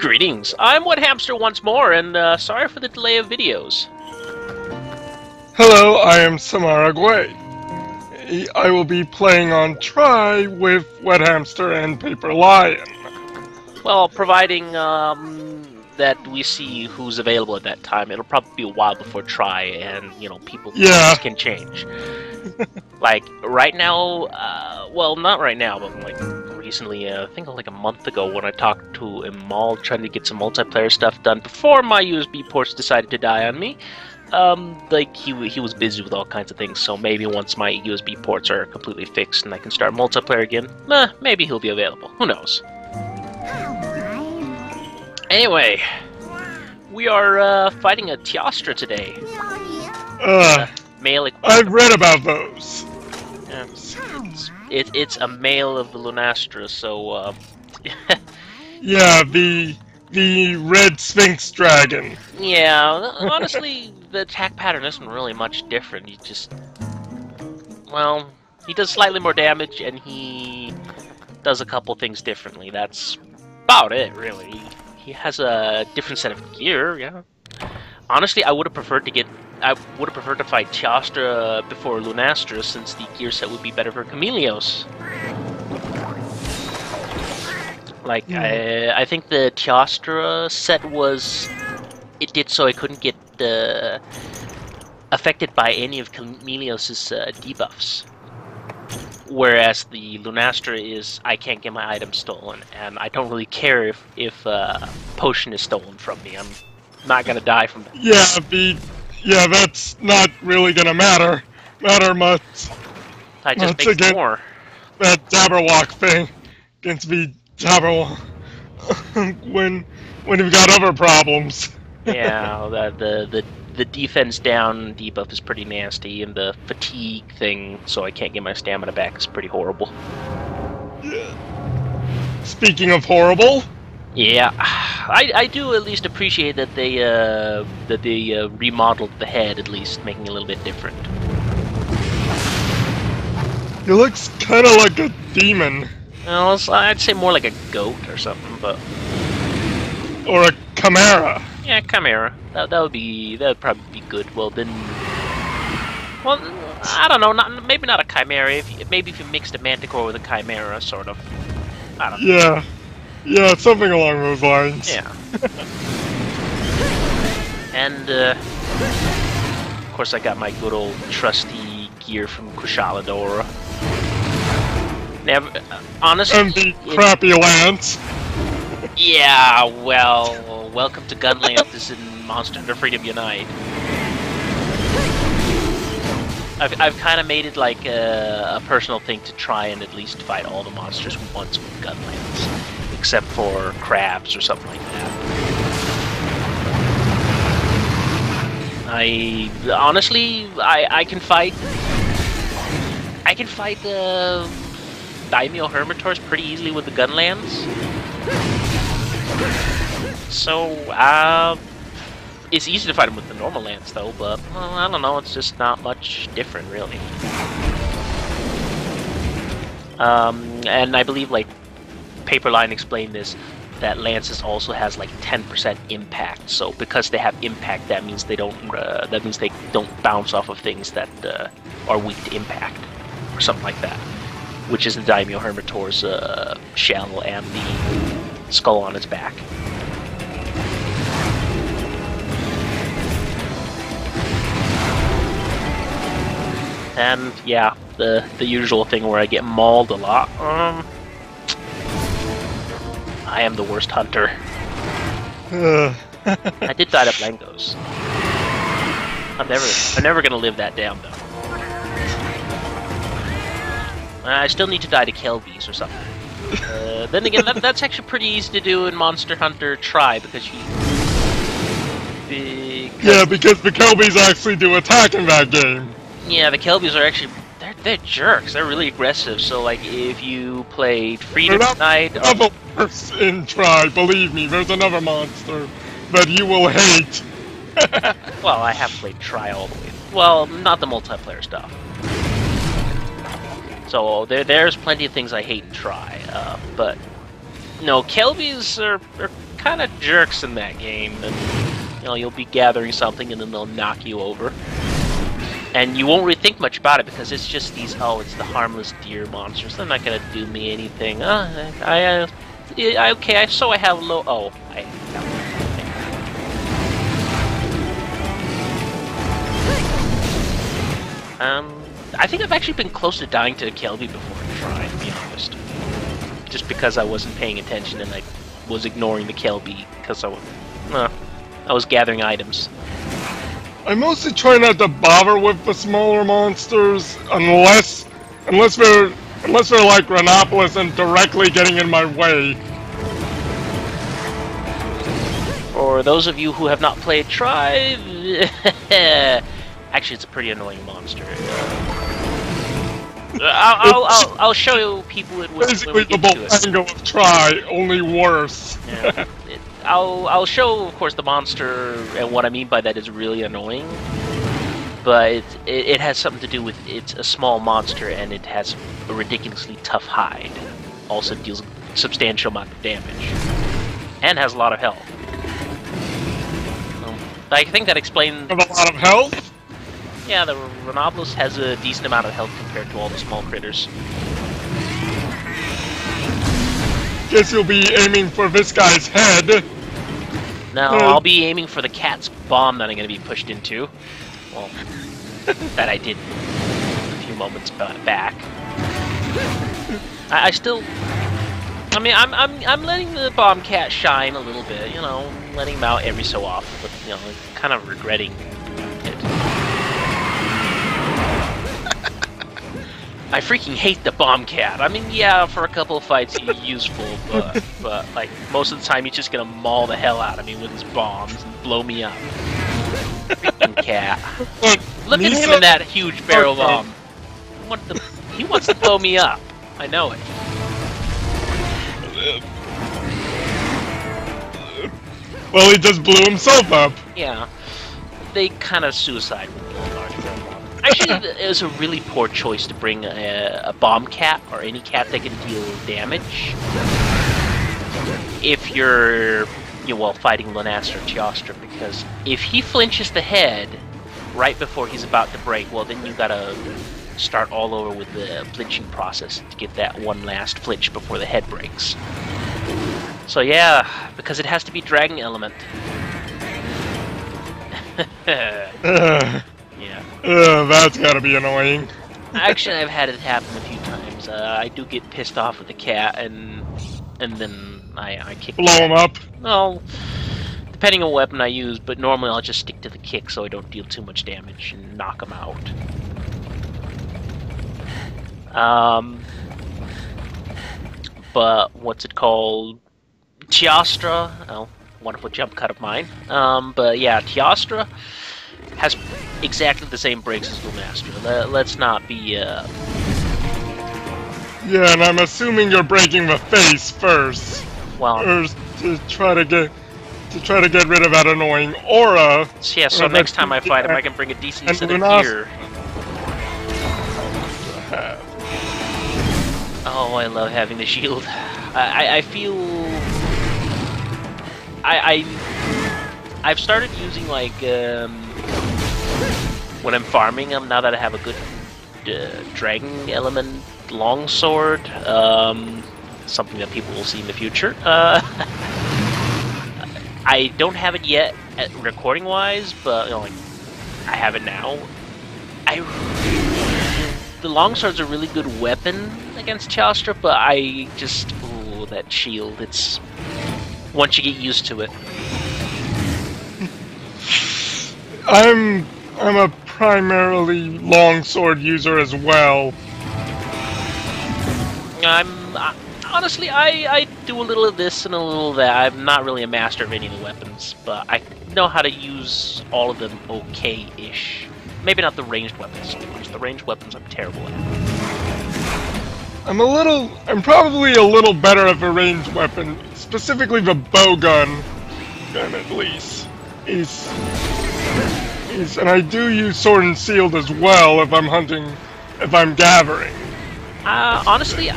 Greetings, I'm What Hamster once more, and sorry for the delay of videos. Hello, I am Samara Guay. I will be playing on Try with Wet Hamster and Paper Lion. Well, providing that we see who's available at that time, it'll probably be a while before Try, and, you know, people can change. Like, right now, well, not right now, but like recently, I think like a month ago when I talked to a mall trying to get some multiplayer stuff done before my USB ports decided to die on me. Like, he was busy with all kinds of things, so maybe once my USB ports are completely fixed and I can start multiplayer again, maybe he'll be available. Who knows? Anyway, we are fighting a Teostra today. Male I've read about those. It's a male of the Lunastra, so yeah, the red Sphinx dragon. Yeah, honestly, the attack pattern isn't really much different. You just, well, he does slightly more damage, and he does a couple things differently. That's about it, really. He has a different set of gear, yeah. Honestly, I would have preferred to fight Teostra before Lunastra, since the gear set would be better for Chameleos. Like, I think the Teostra set it did so I couldn't get affected by any of Chameleos' debuffs. Whereas the Lunastra is, I can't get my items stolen, and I don't really care if potion is stolen from me. I'm not gonna die from that. Yeah, that's not really gonna matter much. I just make more. That Dabberwalk thing against me, Dabberwalk. when you've got other problems. Yeah, the defense down debuff is pretty nasty, and the fatigue thing, so I can't get my stamina back, is pretty horrible. Yeah. Speaking of horrible. Yeah, I do at least appreciate that they remodeled the head, at least, making it a little bit different. It looks kind of like a demon. Well, I'd say more like a goat or something, but... Or a chimera. Yeah, chimera. That would probably be good. Well, then... Well, I don't know, maybe not a chimera, maybe if you mixed a manticore with a chimera, sort of. I don't know. Yeah, something along those lines. Yeah. And, of course I got my good old trusty gear from Kushaladora. Never, honestly... And the crappy lance. Yeah, well, welcome to Gunlances in Monster Hunter Freedom Unite. I've kind of made it like a personal thing to try and at least fight all the monsters once with Gunlance. Except for crabs or something like that. Honestly, I can fight the Daimyo Hermitors pretty easily with the Gunlance. So, it's easy to fight them with the normal lance though, but, well, I don't know, it's just not much different, really. And I believe, like, Paperline explained this, that lances also has like 10% impact. So because they have impact, that means they don't bounce off of things that are weak to impact, or something like that. Which is the Daimyo Hermitor's shell and the skull on its back. And yeah, the usual thing where I get mauled a lot. I am the worst hunter. I did die to Blangos. I'm never gonna live that down though. I still need to die to Kelbies or something. Then again, that's actually pretty easy to do in Monster Hunter Try because because the Kelbies actually do attack in that game. Yeah, the Kelbies are actually they're jerks. They're really aggressive. So like if you played Freedom Unite, in Try, believe me, there's another monster that you will hate. Well, I have played Try all the way. Well, not the multiplayer stuff. So there's plenty of things I hate in Try, but no, Kelbies are kind of jerks in that game. And, you know, you'll be gathering something and then they'll knock you over. And you won't really think much about it because it's just these, oh, it's the harmless deer monsters. They're not going to do me anything. Okay, so I have low... Oh, I think I've actually been close to dying to a Kelby before I tried, to be honest. Just because I wasn't paying attention and I was ignoring the Kelby because I was gathering items. I mostly try not to bother with the smaller monsters unless they're like Rhinopolis and directly getting in my way. For those of you who have not played Tribe, actually, it's a pretty annoying monster. I'll show you people when we get to it. Basically, the Bolango of Try, only worse. Yeah. I'll show, of course, the monster, and what I mean by that is really annoying. But it has something to do with it's a small monster, and it has a ridiculously tough hide. Also deals a substantial amount of damage, and has a lot of health. I think that explains. Have a lot of health. Yeah, the Rhinopolis has a decent amount of health compared to all the small critters. Guess you'll be aiming for this guy's head. No, I'll be aiming for the cat's bomb that I'm going to be pushed into. Well, that I did a few moments back. I still... I mean, I'm letting the bomb cat shine a little bit, you know, letting him out every so often, but, you know, kind of regretting it. I freaking hate the bomb cat. I mean, yeah, for a couple of fights he's useful, but like most of the time he's just gonna maul the hell out of me with his bombs and blow me up. Freaking cat! Look at him in that huge barrel bomb. He wants to blow me up. I know it. Well, he just blew himself up. Yeah, they kind of suicide with the large barrel bomb. Actually, it was a really poor choice to bring a bomb cat or any cat that can deal damage. If you're, fighting Lunas or Teostra, because if he flinches the head right before he's about to break, well, then you gotta start all over with the flinching process to get that one last flinch before the head breaks. So yeah, because it has to be Dragon Element. Yeah. That's gotta be annoying. Actually, I've had it happen a few times. I do get pissed off with the cat, and then I kick. Blow him up. Well, depending on what weapon I use, but normally I'll just stick to the kick so I don't deal too much damage and knock him out. But what's it called? Teostra. Oh, wonderful jump cut of mine. But yeah, Teostra has exactly the same breaks as Lumastra. Let's not be, Yeah, and I'm assuming you're breaking the face first. Well... Or to try to get rid of that annoying aura. Yeah, so next time I fight him, I can bring a decent set of gear. Oh, I love having the shield. I feel... I've started using, like, when I'm farming them, now that I have a good Dragon Element longsword, something that people will see in the future. I don't have it yet, recording-wise, but, like, I have it now. The longsword's a really good weapon against Teostra, but I just... Ooh, that shield, it's... Once you get used to it. I'm a primarily longsword user as well. Honestly, I do a little of this and a little of that. I'm not really a master of any of the weapons, but I know how to use all of them okay-ish. Maybe not the ranged weapons so much. The ranged weapons I'm terrible at. I'm probably a little better at the ranged weapon, specifically the bowgun, at least. And I do use sword and shield as well if I'm hunting, if I'm gathering. Honestly,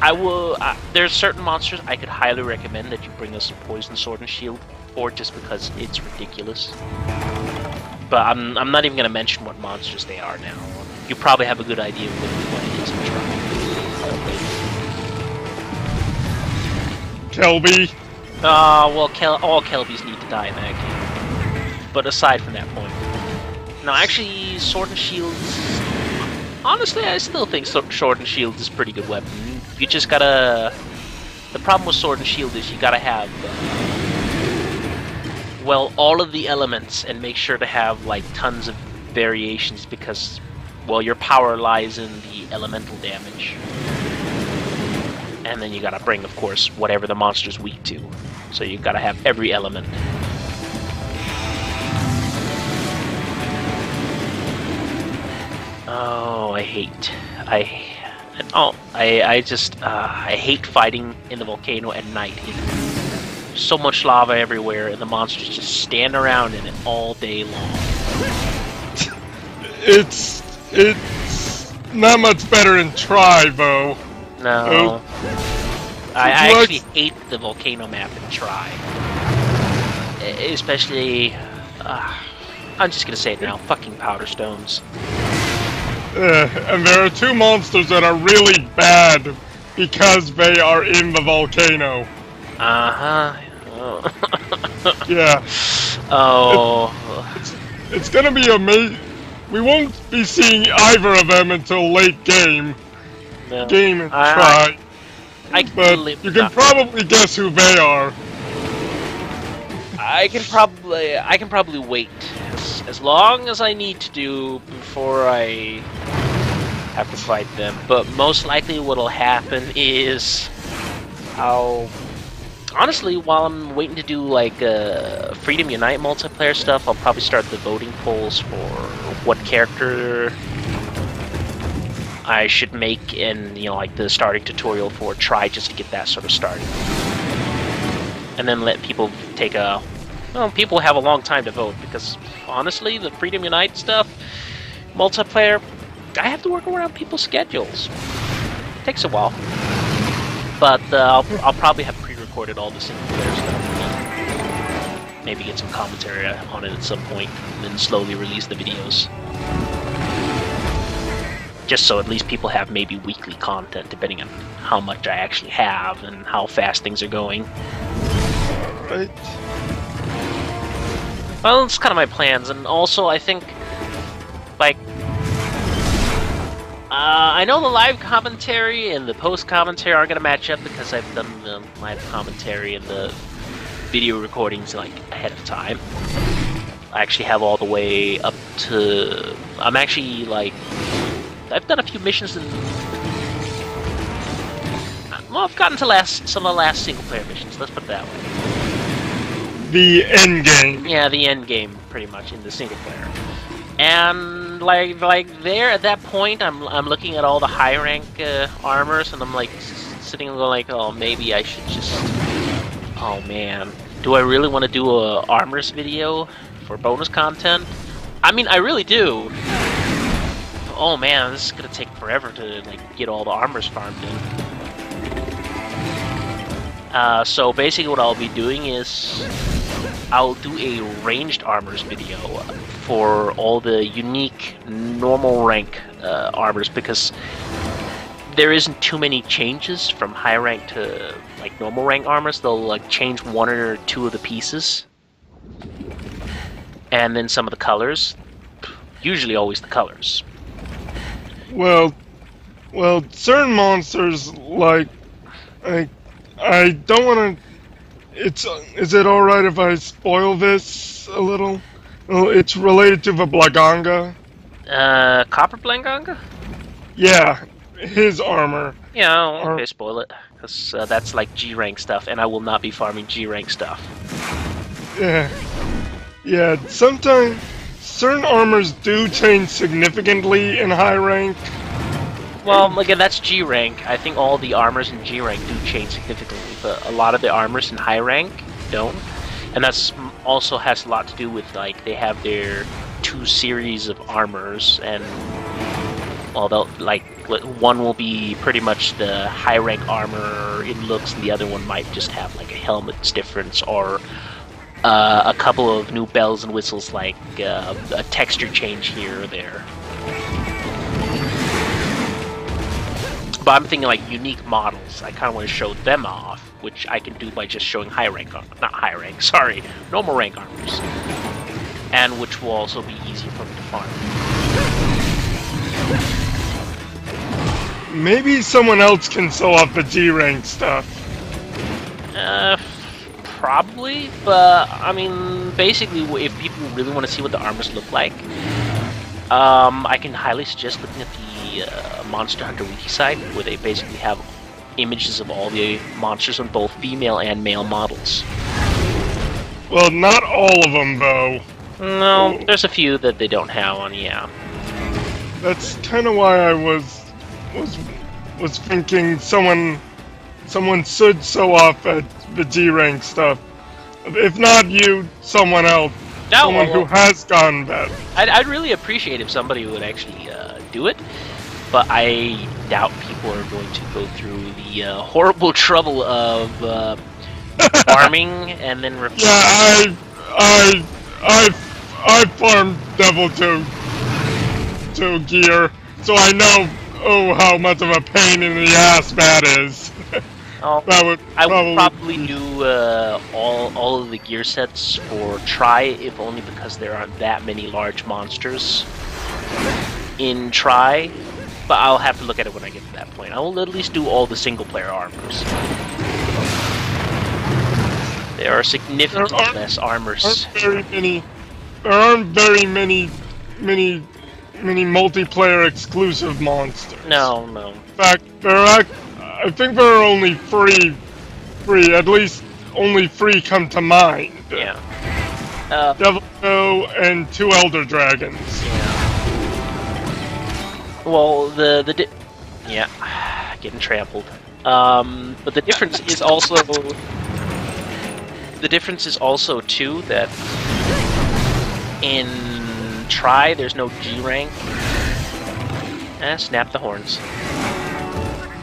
I will. There's certain monsters I could highly recommend that you bring us a poison sword and shield for, just because it's ridiculous. But I'm not even gonna mention what monsters they are now. You probably have a good idea of what it is in trying. Kelby. Well, all Kelbies need to die in that game. But aside from that point, no, actually, sword and shields. Honestly, I still think sword and shield is a pretty good weapon. You just gotta. The problem with sword and shield is you gotta have. Well, all of the elements, and make sure to have like tons of variations, because, well, your power lies in the elemental damage. And then you gotta bring, of course, whatever the monster's weak to. So you gotta have every element. Oh, I hate fighting in the volcano at night. So much lava everywhere, and the monsters just stand around in it all day long. It's not much better in Tri-Bo. No. I actually hate the volcano map in Tri. Especially, I'm just gonna say it now, fucking powder stones. And there are two monsters that are really bad because they are in the volcano. Uh-huh. Oh. Yeah. Oh. It's gonna be amazing. We won't be seeing either of them until late game. No. Game and Try. But you can probably guess who they are. I can probably wait as long as I need to do before I have to fight them. But most likely what'll happen is honestly, while I'm waiting to do like Freedom Unite multiplayer stuff, I'll probably start the voting polls for what character I should make, and like the starting tutorial for Try, just to get that sort of started. And then let people take people have a long time to vote, because honestly, the Freedom Unite stuff, multiplayer, I have to work around people's schedules. It takes a while. But I'll probably have pre-recorded all the single player stuff. Maybe get some commentary on it at some point, and then slowly release the videos. Just so at least people have maybe weekly content, depending on how much I actually have and how fast things are going. Right. Well, it's kind of my plans, and also I think, like, I know the live commentary and the post commentary aren't going to match up, because I've done the live commentary and the video recordings like ahead of time. I actually have all the way up to. I'm actually like. I've done a few missions in. Well, I've gotten to some of the last single player missions, let's put it that way. The end game. Yeah, the end game, pretty much, in the single player. And like there at that point, I'm looking at all the high rank armors, and I'm like sitting and going like, oh, maybe I should just. Oh man, do I really want to do a armors video for bonus content? I mean, I really do. Oh man, this is gonna take forever to like get all the armors farmed in. So basically, what I'll be doing is I'll do a ranged armors video for all the unique normal rank armors, because there isn't too many changes from high rank to like normal rank armors. They'll like change one or two of the pieces, and then some of the colors. Usually, always the colors. Well, certain monsters like I don't want to. Is it all right if I spoil this a little? Well, it's related to the Blaganga. Copper Blaganga? Yeah, his armor. Yeah, okay, spoil it, because that's like G rank stuff, and I will not be farming G rank stuff. Yeah. Sometimes certain armors do change significantly in high rank. Well, again, that's G rank. I think all the armors in G rank do change significantly, but a lot of the armors in high rank don't. And that's also has a lot to do with, like, they have their 2 series of armors, and, well, they'll, like, One will be pretty much the high rank armor in looks, and the other one might just have like a helmet's difference or a couple of new bells and whistles, like a texture change here or there. But I'm thinking like unique models. I kind of want to show them off, which I can do by just showing high rank, not high rank, sorry, normal rank armors, and which will also be easy for me to farm. Maybe someone else can sew up the G rank stuff. Probably, but I mean, basically, if people really want to see what the armors look like, I can highly suggest looking at the Monster Hunter wiki site, where they basically have images of all the monsters on both female and male models. Well, not all of them, though. No, there's a few that they don't have on, yeah. That's kind of why I was thinking someone should sew off at the G rank stuff. If not you, someone else. No, someone who has gone that. I'd really appreciate if somebody would actually do it, but I doubt people are going to go through the horrible trouble of farming and then Yeah, I farmed Devil 2 gear, so I know how much of a pain in the ass that is. Oh, I would probably do all of the gear sets for Try, if only because there aren't that many large monsters in Try. But I'll have to look at it when I get to that point. I will at least do all the single-player armors. There are significantly less armors. There aren't very many multiplayer exclusive monsters. No. In fact, I think there are only three, at least only three come to mind. Yeah. Devil and 2 Elder Dragons. Yeah. Well, yeah, getting trampled. But the difference is also too that in Try there's no G rank. Snap the horns.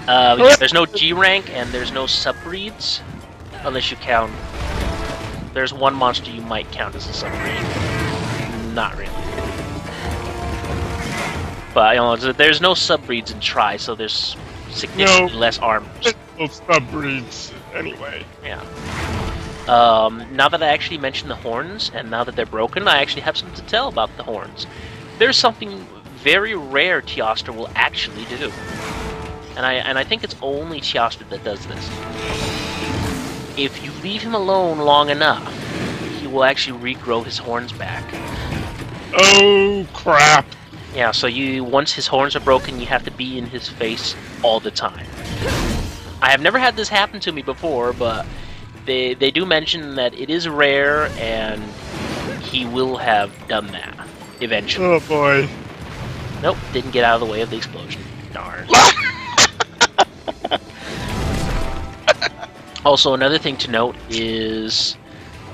Yeah, there's no G rank and there's no subbreeds, unless you count. There's one monster you might count as a subbreed. Not really. But you know, there's no subbreeds in Try, so there's significantly less armors. No subbreeds anyway. Yeah. Now that I actually mentioned the horns, and now that they're broken, I actually have something to tell about the horns. There's something very rare Teostra will actually do. And I think it's only Teostra that does this. If you leave him alone long enough, he will actually regrow his horns back. Oh crap! Yeah, so once his horns are broken, you have to be in his face all the time. I have never had this happen to me before, but they do mention that it is rare, and he will have done that eventually. Oh boy! Nope, didn't get out of the way of the explosion. Darn. Also, another thing to note is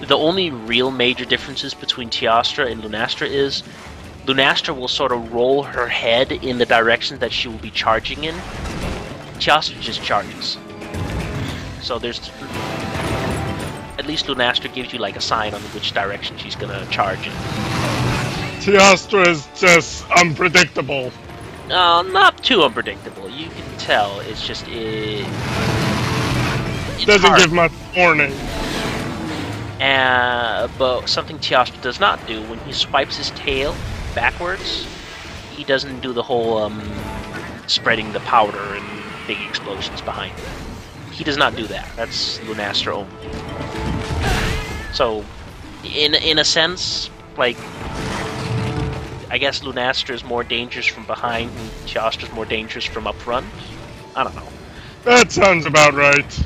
the only real major differences between Teostra and Lunastra is Lunastra will sort of roll her head in the direction that she will be charging in. Teostra just charges. So there's... At least Lunastra gives you like a sign on which direction she's gonna charge in. Teostra is just unpredictable. No, not too unpredictable. You can tell. It's just... It doesn't give much warning. But something Teostra does not do, when he swipes his tail backwards, he doesn't do the whole spreading the powder and big explosions behind him. He does not do that. That's Lunastra only. So, in a sense, like, I guess Lunastra is more dangerous from behind and Teostra is more dangerous from up front. I don't know. That sounds about right.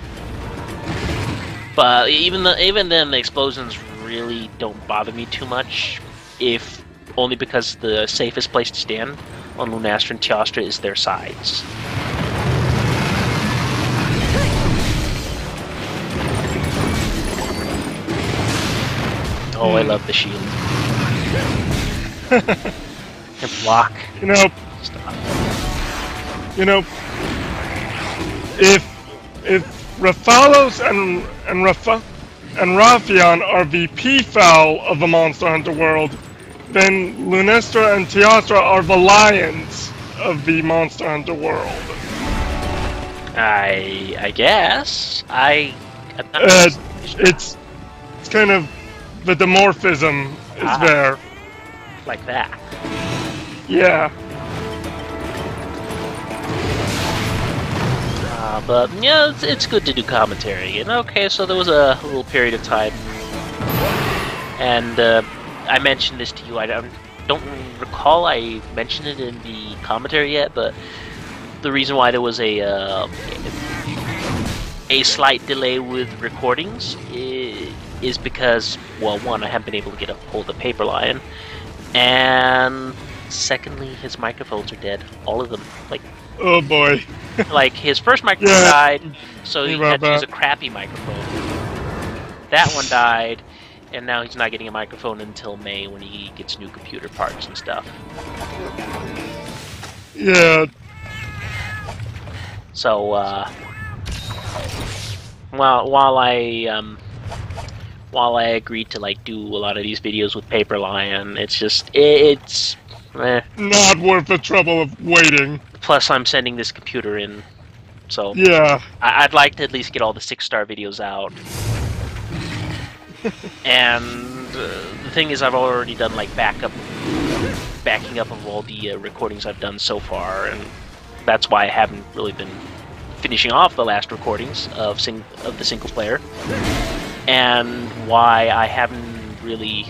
But even then, the explosions really don't bother me too much, if only because the safest place to stand on Lunastra and Teostra is their sides. Oh, I love the shield. And block. You know, Stop. you know, if Raphalos and Raffion are the Peafowl of the Monster Hunter world, then Lunestra and Teostra are the lions of the Monster Hunter world. I guess it's kind of the dimorphism is there. Like that. Yeah. But yeah, it's good to do commentary. And okay, so there was a little period of time, and I mentioned this to you. I don't recall I mentioned it in the commentary yet, but the reason why there was a slight delay with recordings is because, well, one, I haven't been able to get a hold of Paper Lion, and secondly, his microphones are dead. All of them. Like, oh boy. Like, his first microphone died, so he had to use a crappy microphone. That one died, and now he's not getting a microphone until May when he gets new computer parts and stuff. Yeah. So, while I agreed to, like, do a lot of these videos with Paper Lion, it's just, it's not worth the trouble of waiting. Plus, I'm sending this computer in, so yeah, I'd like to at least get all the 6-star videos out. And the thing is, I've already done like backing up of all the recordings I've done so far, and that's why I haven't really been finishing off the last recordings of the single player, and why I haven't really,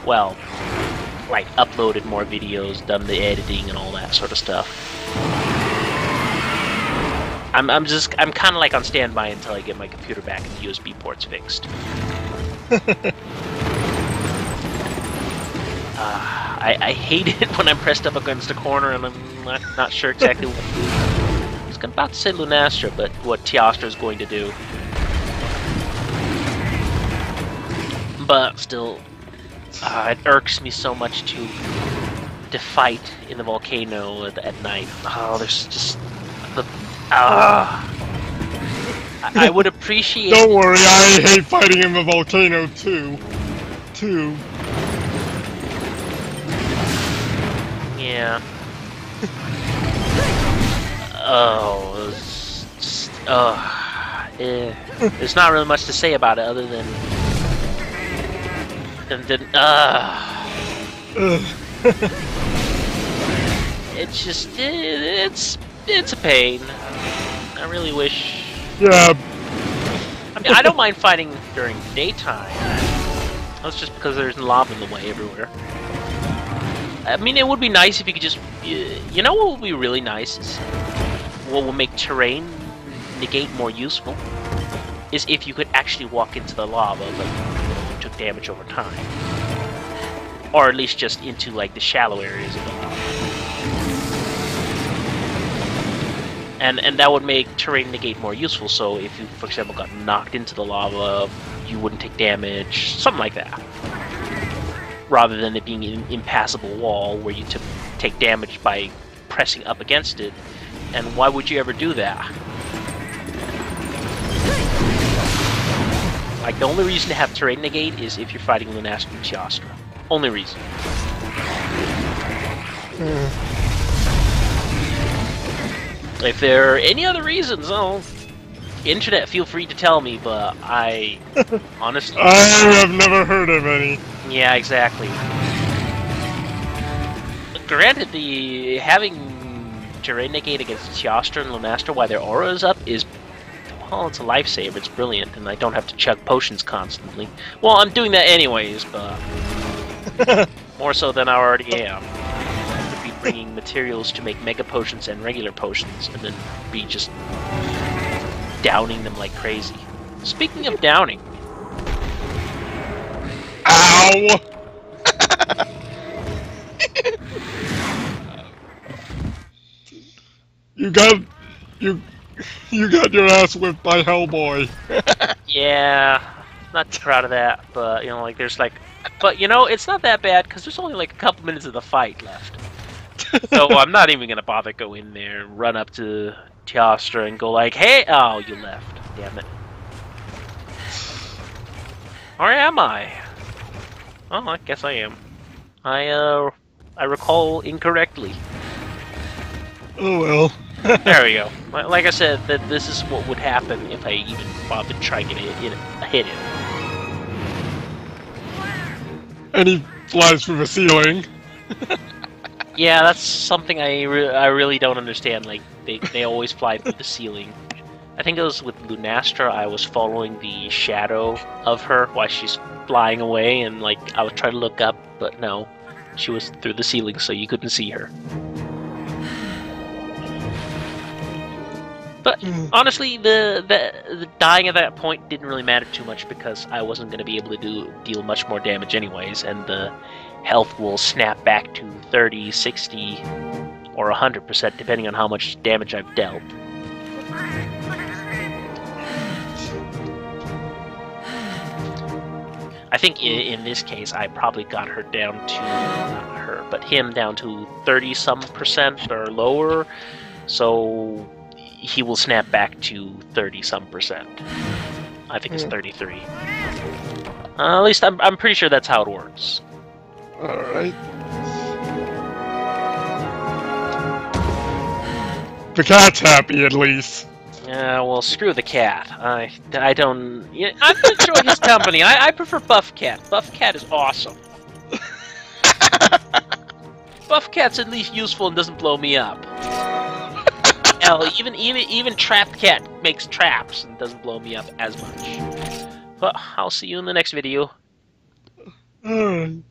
well, like, uploaded more videos, done the editing and all that sort of stuff. I'm kind of like on standby until I get my computer back and the USB ports fixed. I hate it when I'm pressed up against a corner and I'm not sure exactly what to do. I was about to say Lunastra, but what Teostra is going to do. But still, it irks me so much to fight in the volcano at night. Oh, there's just the I would appreciate. Don't worry, I hate fighting in the volcano too. Yeah. Oh, it's just, there's not really much to say about it other than it's just it's a pain. I really wish. Yeah. I mean, I don't mind fighting during daytime. That's just because there's lava in the way everywhere. I mean, it would be nice if you could just, you know, what would be really nice is what will make terrain negate more useful is if you could actually walk into the lava, but you took damage over time, or at least just into like the shallow areas of the lava. And that would make terrain negate more useful, so if you, for example, got knocked into the lava, you wouldn't take damage, something like that. Rather than it being an impassable wall where you take damage by pressing up against it. And why would you ever do that? Like, the only reason to have terrain negate is if you're fighting Lunastra and Teostra. Only reason. If there are any other reasons, oh, internet, feel free to tell me, but I honestly... I have never heard of any. Yeah, exactly. Granted, having terrain negate against Teostra and Lunastra while their aura is up is, well, it's a lifesaver, it's brilliant, and I don't have to chug potions constantly. Well, I'm doing that anyways, but more so than I already am. Bringing materials to make mega potions and regular potions, and then be just downing them like crazy. Speaking of downing, ow! you got your ass whipped by Hellboy. yeah, not too proud of that, but you know, like there's like, but you know, it's not that bad because there's only like a couple minutes of the fight left. So I'm not even gonna bother go in there, run up to Teostra and go like, "Hey, oh, you left. Damn it. Or am I? Oh, I guess I am. I recall incorrectly. Oh well. There we go. Like I said, that this is what would happen if I even bothered trying to hit him. And he flies through the ceiling. Yeah, that's something I really don't understand. Like, they always fly through the ceiling. I think it was with Lunastra, I was following the shadow of her while she's flying away, and like, I would try to look up, but no. She was through the ceiling, so you couldn't see her. But honestly, the dying at that point didn't really matter too much because I wasn't going to be able to deal much more damage anyways, and the health will snap back to 30, 60, or 100% depending on how much damage I've dealt. I think in this case I probably got her down to, not her, but him down to 30-some% or lower, so he will snap back to 30-some%. I think it's 33. At least I'm pretty sure that's how it works. Alright. The cat's happy, at least. Yeah, well, screw the cat. I don't... Yeah, I'm enjoying his company. I prefer Buff Cat. Buff Cat is awesome. Buff Cat's at least useful and doesn't blow me up. Hell, even Trapped Cat makes traps and doesn't blow me up as much. But I'll see you in the next video. Alright.